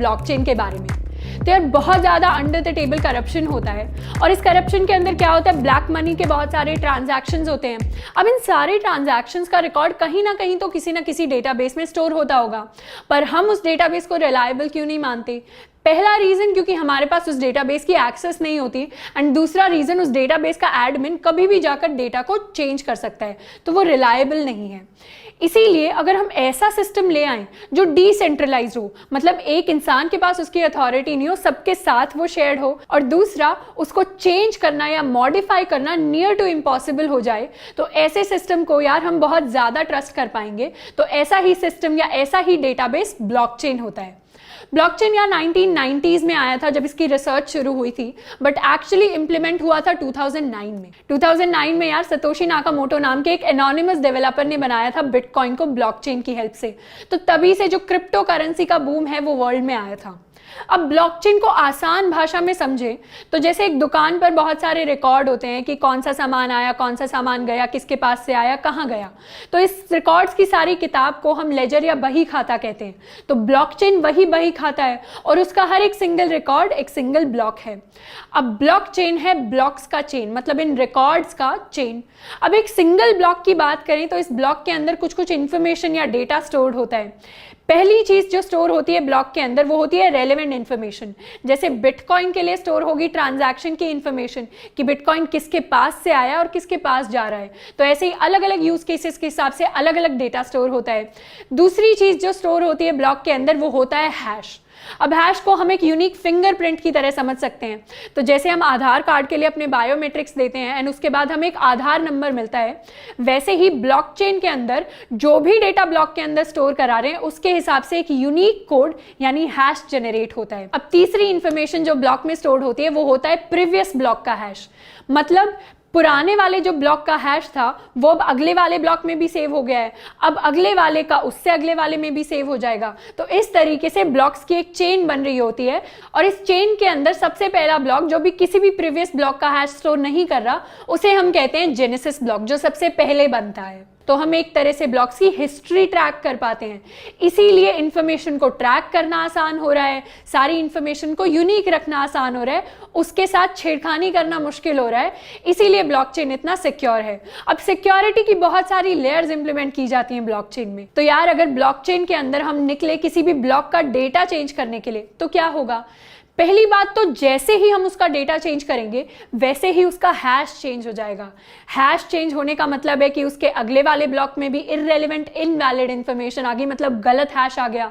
Blockchain के बारे में। तो यार बहुत ज़्यादा अंडर द टेबल करप्शन होता है, और इस करप्शन के अंदर क्या होता है, ब्लैक मनी के बहुत सारे ट्रांजैक्शंस होते हैं। अब इन सारे ट्रांजैक्शंस का रिकॉर्ड कहीं ना कहीं तो किसी ना किसी डेटाबेस में स्टोर होता होगा, पर हम उस डेटाबेस को रिलायबल क्यों नहीं मानते? पहला रीज़न क्योंकि हमारे पास उस डेटाबेस की एक्सेस नहीं होती, एंड दूसरा रीज़न उस डेटाबेस का एडमिन कभी भी जाकर डेटा को चेंज कर सकता है, तो वो रिलायबल नहीं है। इसीलिए अगर हम ऐसा सिस्टम ले आएं जो डिसेंट्रलाइज हो, मतलब एक इंसान के पास उसकी अथॉरिटी नहीं हो, सबके साथ वो शेयर्ड हो, और दूसरा उसको चेंज करना या मॉडिफाई करना नियर टू इम्पॉसिबल हो जाए, तो ऐसे सिस्टम को यार हम बहुत ज़्यादा ट्रस्ट कर पाएंगे। तो ऐसा ही सिस्टम या ऐसा ही डेटाबेस ब्लॉकचेन होता है। ब्लॉकचेन यार 1990s में आया था जब इसकी रिसर्च शुरू हुई थी, बट एक्चुअली इंप्लीमेंट हुआ था 2009 में। 2009 में यार सतोशी नाकामोटो नाम के एक एनोनिमस डेवलपर ने बनाया था बिटकॉइन को ब्लॉकचेन की हेल्प से। तो तभी से जो क्रिप्टो करेंसी का बूम है वो वर्ल्ड में आया था। अब ब्लॉकचेन को आसान भाषा में समझे तो जैसे एक दुकान पर बहुत सारे रिकॉर्ड होते हैं कि कौन सा सामान आया, कौन सा सामान गया, किसके पास से आया, कहाँ गया। तो इस रिकॉर्ड्स की सारी किताब को हम लेजर या बही खाता कहते हैं। तो ब्लॉकचेन वही बही खाता है, और उसका हर एक सिंगल रिकॉर्ड एक सिंगल ब्लॉक है। अब ब्लॉकचेन है ब्लॉक्स का चेन, मतलब इन रिकॉर्ड्स का चेन। अब एक सिंगल ब्लॉक की बात करें तो इस ब्लॉक के अंदर कुछ कुछ इंफॉर्मेशन या डेटा स्टोर होता है। पहली चीज जो स्टोर होती है ब्लॉक के अंदर वो होती है रेलेवेंट इन्फॉर्मेशन। जैसे बिटकॉइन के लिए स्टोर होगी ट्रांजैक्शन की इन्फॉर्मेशन कि बिटकॉइन किसके पास से आया और किसके पास जा रहा है। तो ऐसे ही अलग अलग यूज केसेस के हिसाब से अलग अलग डेटा स्टोर होता है। दूसरी चीज जो स्टोर होती है ब्लॉक के अंदर वो होता है हैश। अब हैश को हम एक यूनिक फिंगरप्रिंट की तरह समझ सकते हैं। तो जैसे हम आधार कार्ड के लिए अपने बायोमेट्रिक्स देते हैं एंड उसके बाद हमें एक आधार नंबर मिलता है, वैसे ही ब्लॉकचेन के अंदर जो भी डेटा ब्लॉक के अंदर स्टोर करा रहे हैं उसके हिसाब से एक यूनिक कोड यानी हैश जनरेट होता है। अब तीसरी इंफॉर्मेशन जो ब्लॉक में स्टोर होती है वो होता है प्रीवियस ब्लॉक का हैश। मतलब पुराने वाले जो ब्लॉक का हैश था वो अब अगले वाले ब्लॉक में भी सेव हो गया है, अब अगले वाले का उससे अगले वाले में भी सेव हो जाएगा। तो इस तरीके से ब्लॉक्स की एक चेन बन रही होती है, और इस चेन के अंदर सबसे पहला ब्लॉक जो भी किसी भी प्रीवियस ब्लॉक का हैश स्टोर नहीं कर रहा उसे हम कहते हैं जेनेसिस ब्लॉक, जो सबसे पहले बनता है। तो हम एक तरह से ब्लॉक्स की हिस्ट्री ट्रैक कर पाते हैं। इसीलिए इंफॉर्मेशन को ट्रैक करना आसान हो रहा है, सारी इंफॉर्मेशन को यूनिक रखना आसान हो रहा है, उसके साथ छेड़खानी करना मुश्किल हो रहा है। इसीलिए ब्लॉकचेन इतना सिक्योर है। अब सिक्योरिटी की बहुत सारी लेयर्स इंप्लीमेंट की जाती हैं ब्लॉकचेन में। तो यार अगर ब्लॉकचेन के अंदर हम निकले किसी भी ब्लॉक का डेटा चेंज करने के लिए तो क्या होगा? पहली बात तो जैसे ही हम उसका डेटा चेंज करेंगे वैसे ही उसका हैश चेंज हो जाएगा। हैश चेंज होने का मतलब है कि उसके अगले वाले ब्लॉक में भी इररेलेवेंट इनवैलिड इंफॉर्मेशन आ गई, मतलब गलत हैश आ गया,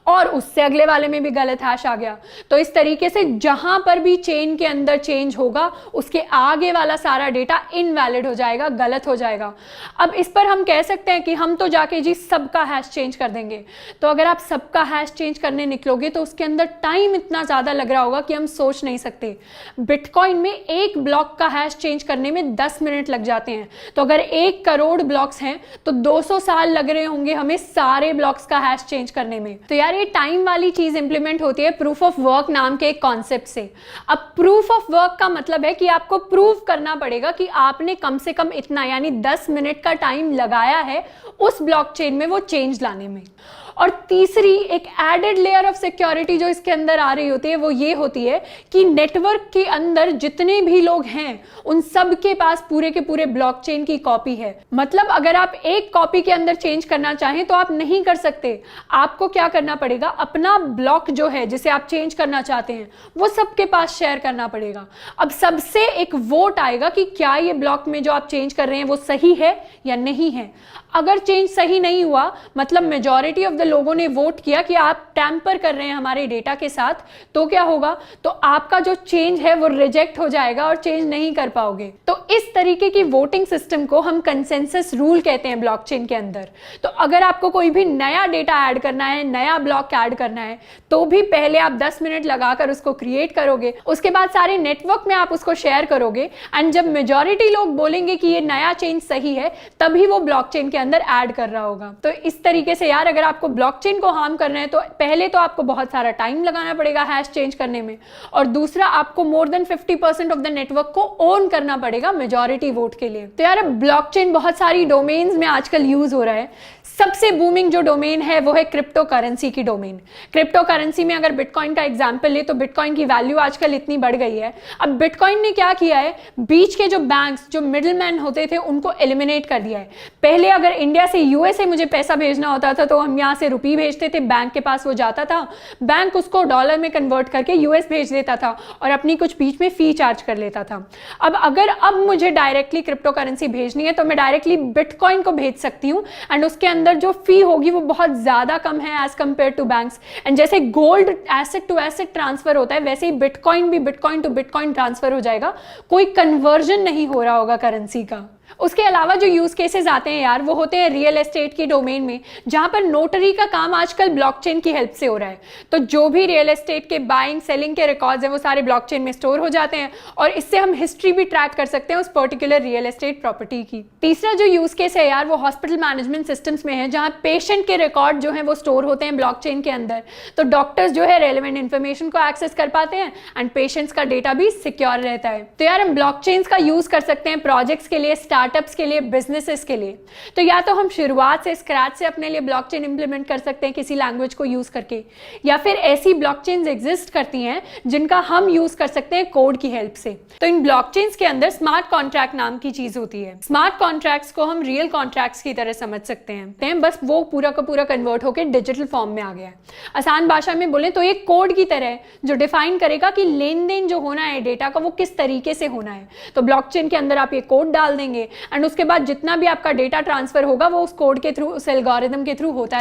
और उससे अगले वाले में भी गलत हैश आ गया। तो इस तरीके से जहां पर भी चेन के अंदर चेंज होगा उसके आगे वाला सारा डेटा इनवैलिड हो जाएगा, गलत हो जाएगा। अब इस पर हम कह सकते हैं कि हम तो जाके जी सबका हैश चेंज कर देंगे। तो अगर आप सबका हैश चेंज करने निकलोगे तो उसके अंदर टाइम इतना ज़्यादा लग रहा होगा कि हम सोच नहीं सकते। बिटकॉइन में एक ब्लॉक का हैश चेंज करने में 10 मिनट लग जाते हैं। तो अगर 1 करोड़ ब्लॉक्स हैं तो 200 साल लग रहे होंगे हमें सारे ब्लॉक्स का हैश चेंज करने में। तो यार ये टाइम वाली चीज इंप्लीमेंट होती है प्रूफ ऑफ वर्क नाम के एक कॉन्सेप्ट से। अब प्रूफ ऑफ वर्क का मतलब है कि आपको प्रूव करना पड़ेगा कि आपने कम से कम इतना यानी 10 मिनट का टाइम लगाया है उस ब्लॉकचेन में वो चेंज लाने में। और तीसरी एक एडेड लेयर ऑफ सिक्योरिटी जो इसके अंदर आ रही होती है वो ये होती है कि नेटवर्क के अंदर जितने भी लोग हैं उन सब के पास पूरे के पूरे ब्लॉकचेन की कॉपी है। मतलब अगर आप एक कॉपी के अंदर चेंज करना चाहें तो आप नहीं कर सकते। आपको क्या करना पड़ेगा, अपना ब्लॉक जो है जिसे आप चेंज करना चाहते हैं वो सबके पास शेयर करना पड़ेगा। अब सबसे एक वोट आएगा कि क्या ये ब्लॉक में जो आप चेंज कर रहे हैं वो सही है या नहीं है। अगर चेंज सही नहीं हुआ मतलब मेजॉरिटी ऑफ द लोगों ने वोट किया कि आप टैंपर कर रहे हैं हमारे डेटा के साथ, तो क्या होगा, तो आपका जो चेंज है वो रिजेक्ट हो जाएगा और चेंज नहीं कर पाओगे। तो इस तरीके की वोटिंग सिस्टम को हम कंसेंसस रूल कहते हैं ब्लॉकचेन के अंदर। तो अगर आपको कोई भी नया डेटा ऐड करना है, नया ब्लॉक ऐड करना है, तो भी पहले आप 10 मिनट लगाकर उसको क्रिएट करोगे, उसके बाद सारे नेटवर्क में आप उसको शेयर करोगे, एंड जब मेजॉरिटी लोग बोलेंगे कि ये नया चेंज सही है तभी वो ब्लॉकचेन के अंदर ऐड कर रहा होगा। तो इस तरीके से यार अगर आपको ब्लॉकचेन को हार्म कर रहे हैं तो पहले तो आपको बहुत सारा टाइम लगाना पड़ेगा हैश चेंज करने में, और दूसरा आपको more than 50% of the network को ओन करना पड़ेगा मेजॉरिटी वोट के लिए। तो यार ब्लॉकचेन बहुत सारी डोमेन्स में आजकल यूज हो रहा है। सबसे बूमिंग जो डोमेन है वो है क्रिप्टो करेंसी की डोमेन। क्रिप्टो करेंसी में अगर बिटकॉइन का एग्जांपल ले तो बिटकॉइन की वैल्यू आजकल इतनी बढ़ गई है। अब बिटकॉइन ने क्या किया है, बीच के जो बैंक्स, जो मिडिलमैन होते थे, उनको एलिमिनेट कर दिया है। पहले अगर इंडिया से यूएसए मुझे पैसा भेजना होता था तो हम यहाँ से रुपये भेजते थे, बैंक के पास वो जाता था, बैंक उसको डॉलर में कन्वर्ट करके यूएस भेज देता था और अपनी कुछ बीच में फी चार्ज कर लेता था। अब मुझे डायरेक्टली क्रिप्टो करेंसी भेजनी है तो मैं डायरेक्टली बिटकॉइन को भेज सकती हूँ, एंड उसके अंदर जो फी होगी वो बहुत ज्यादा कम है as compared to banks. And जैसे gold asset to asset transfer होता है, वैसे ही बिटकॉइन भी बिटकॉइन टू बिटकॉइन ट्रांसफर हो जाएगा, कोई कन्वर्जन नहीं हो रहा होगा करेंसी का। उसके अलावा जो यूज केसेस आते हैं यार, वो होते हैं रियल एस्टेट की डोमेन में, जहां पर नोटरी का काम आजकल ब्लॉकचेन की हेल्प से हो रहा है। तो जो भी रियल एस्टेट के बाइंग सेलिंग के रिकॉर्ड्स हैं वो सारे ब्लॉकचेन में स्टोर हो जाते हैं, और इससे हम हिस्ट्री भी ट्रैक कर सकते हैं उस पर्टिकुलर रियल एस्टेट प्रॉपर्टी की। तीसरा जो यूज केस है यार, वो हॉस्पिटल मैनेजमेंट सिस्टम्स में है, जहां पेशेंट के रिकॉर्ड जो है वो स्टोर होते हैं ब्लॉकचेन के अंदर। तो डॉक्टर्स जो है रेलेवेंट इन्फॉर्मेशन को एक्सेस कर पाते हैं एंड पेशेंट्स का डेटा भी सिक्योर रहता है। तो यार हम ब्लॉकचेन्स का यूज कर सकते हैं प्रोजेक्ट्स के लिए, स्टार्टअप्स के लिए, बिजनेसेस के लिए। तो या तो हम शुरुआत से स्क्रैच से अपने लिए ब्लॉकचेन इंप्लीमेंट कर सकते हैं किसी लैंग्वेज को यूज करके, या फिर ऐसी ब्लॉकचेन्स एग्जिस्ट करती हैं जिनका हम यूज कर सकते हैं कोड की हेल्प से। तो इन ब्लॉकचेन्स के अंदर स्मार्ट कॉन्ट्रैक्ट नाम की चीज होती है। स्मार्ट कॉन्ट्रैक्ट्स को हम रियल कॉन्ट्रैक्ट्स की तरह समझ सकते हैं, बस वो पूरा का पूरा कन्वर्ट होकर डिजिटल फॉर्म में आ गया है। आसान भाषा में बोले तो एक कोड की तरह है जो डिफाइन करेगा कि लेन देन जो होना है डेटा का वो किस तरीके से होना है। तो ब्लॉकचेन के अंदर आप ये कोड डाल देंगे एंड उसके बाद जितना भी आपका डेटा ट्रांसफर होगा वो उस कोड के थ्रू, उस एल्गोरिथम के थ्रू होता है।